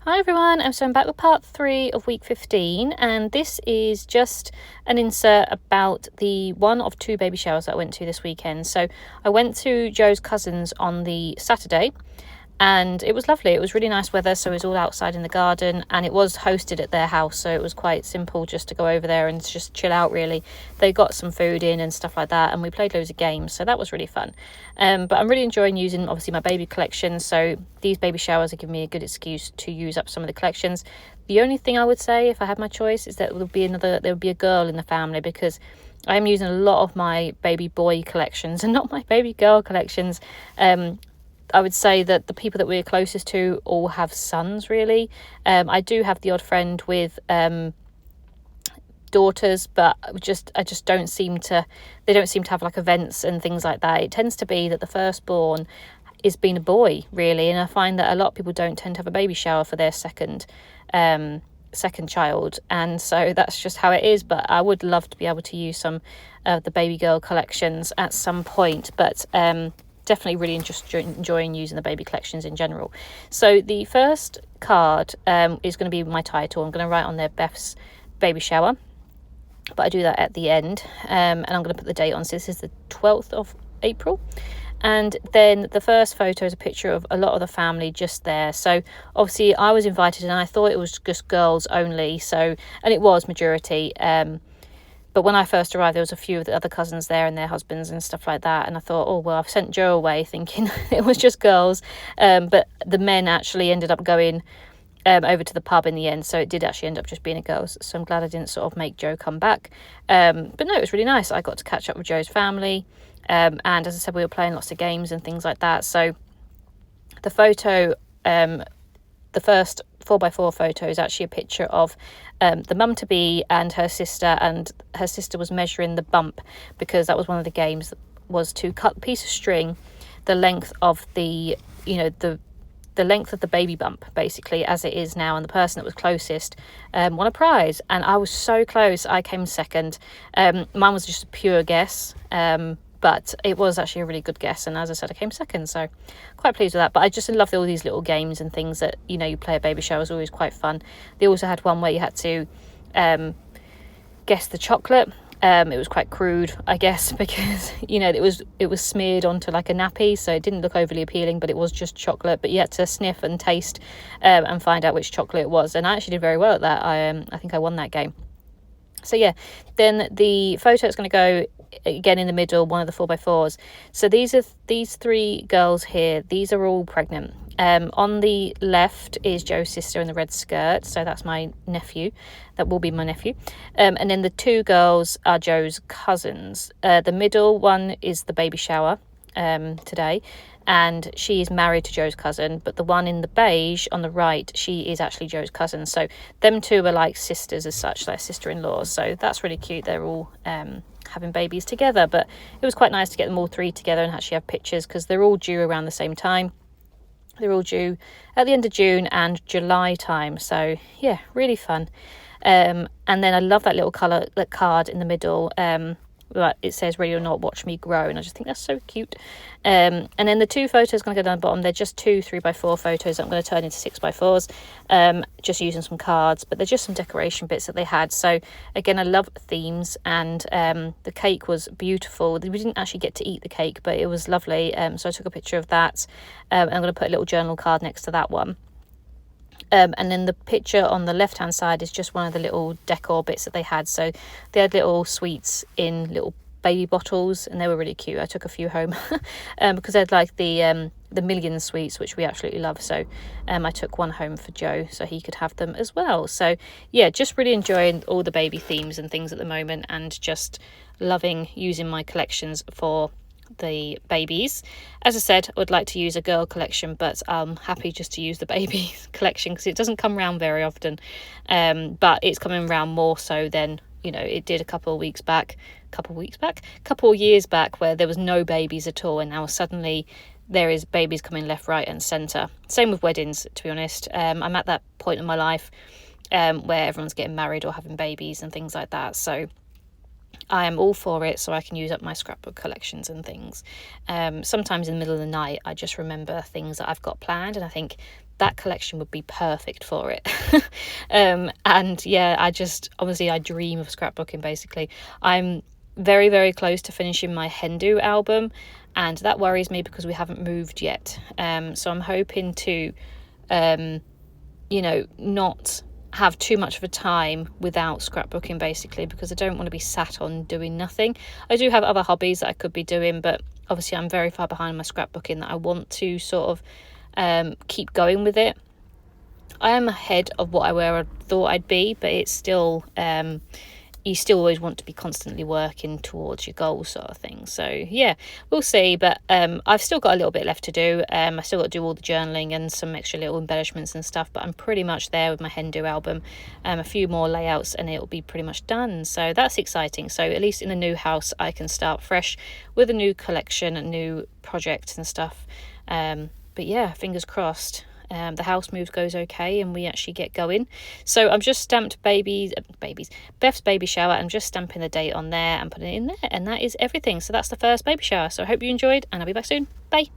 Hi everyone, so I'm back with part 3 of week 15, and this is just an insert about the one of 2 baby showers that I went to this weekend. So I went to Joe's cousin's on the Saturday, and it was lovely. It was really nice weather, so it was all outside in the garden, and it was hosted at their house, so it was quite simple just to go over there and just chill out really. They got some food in and stuff like that, and we played loads of games, so that was really fun. But I'm really enjoying using obviously my baby collection, so these baby showers are giving me a good excuse to use up some of the collections. The only thing I would say, if I had my choice, is that there would be a girl in the family, because I am using a lot of my baby boy collections and not my baby girl collections. I would say that the people that we're closest to all have sons, really. I do have the odd friend with daughters, but I just don't seem to have like events and things like that. It tends to be that the firstborn is being a boy, really, and I find that a lot of people don't tend to have a baby shower for their second child, and so that's just how it is. But I would love to be able to use some of the baby girl collections at some point, but definitely really enjoying using the baby collections in general. So the first card is going to be my title. I'm going to write on there Beth's baby shower, but I do that at the end, and I'm going to put the date on. So this is the 12th of April. And then the first photo is a picture of a lot of the family just there. So obviously I was invited, and I thought it was just girls only, so, and it was majority. But when I first arrived, there was a few of the other cousins there and their husbands and stuff like that. And I thought, oh, well, I've sent Joe away thinking it was just girls. But the men actually ended up going over to the pub in the end. So it did actually end up just being a girls. So I'm glad I didn't sort of make Joe come back. But no, it was really nice. I got to catch up with Joe's family. And as I said, we were playing lots of games and things like that. So the photo, the first 4x4 photo, is actually a picture of the mum-to-be and her sister was measuring the bump, because that was one of the games, was to cut a piece of string the length of the length of the baby bump, basically, as it is now, and the person that was closest won a prize. And I was so close. I came second. Mine was just a pure guess, but it was actually a really good guess, and as I said, I came second, so quite pleased with that. But I just love all these little games and things that you play at baby showers. Always quite fun. They also had one where you had to guess the chocolate. It was quite crude, I guess, because it was smeared onto like a nappy, so it didn't look overly appealing, but it was just chocolate. But you had to sniff and taste and find out which chocolate it was, and I actually did very well at that. I think I won that game. So yeah, then the photo is going to go again in the middle, one of the 4x4s. So these 3 girls here, these are all pregnant. On the left is Joe's sister in the red skirt, so that's my nephew. That will be my nephew. And then the 2 girls are Joe's cousins. The middle one is the baby shower today, and she is married to Joe's cousin, but the one in the beige on the right, she is actually Joe's cousin. So them 2 are like sisters as such, like sister-in-laws, so that's really cute. They're all having babies together, but it was quite nice to get them all 3 together and actually have pictures, because they're all due around the same time. They're all due at the end of June and July time, so yeah, really fun. And then I love that little colour, that card in the middle. It says "Ready or Not, Watch Me Grow," and I just think that's so cute. And then the 2 photos going to go down the bottom. They're just 2 3x4 photos that I'm going to turn into 6x4s, just using some cards, but they're just some decoration bits that they had. So again, I love themes, and the cake was beautiful. We didn't actually get to eat the cake, but it was lovely. So I took a picture of that. I'm going to put a little journal card next to that one. And then the picture on the left hand side is just one of the little decor bits that they had. So they had little sweets in little baby bottles, and they were really cute. I took a few home because they'd like the million sweets, which we absolutely love. So I took one home for Joe so he could have them as well. So yeah, just really enjoying all the baby themes and things at the moment, and just loving using my collections for the babies. As I said, I would like to use a girl collection, but I'm happy just to use the baby collection, because it doesn't come around very often, but it's coming around more so than it did a couple of years back, where there was no babies at all, and now suddenly there is babies coming left, right and centre. Same with weddings, to be honest. I'm at that point in my life where everyone's getting married or having babies and things like that, so I am all for it, so I can use up my scrapbook collections and things. Sometimes in the middle of the night, I just remember things that I've got planned, and I think that collection would be perfect for it. And yeah, I just, obviously I dream of scrapbooking basically. I'm very, very close to finishing my hen do album, and that worries me because we haven't moved yet. So I'm hoping to not have too much of a time without scrapbooking basically, because I don't want to be sat on doing nothing. I do have other hobbies that I could be doing, but obviously I'm very far behind my scrapbooking that I want to sort of keep going with it. I am ahead of where I thought I'd be, but it's still you still always want to be constantly working towards your goals, sort of thing. So yeah, we'll see. But I've still got a little bit left to do. I still got to do all the journaling and some extra little embellishments and stuff, but I'm pretty much there with my hen do album. A few more layouts and it'll be pretty much done, so that's exciting. So at least in the new house I can start fresh with a new collection and new projects and stuff. But yeah, fingers crossed. The house move goes okay and we actually get going. So I'm just stamped Beth's baby shower. I'm just stamping the date on there and putting it in there, and that is everything. So that's the first baby shower. So I hope you enjoyed, and I'll be back soon. Bye.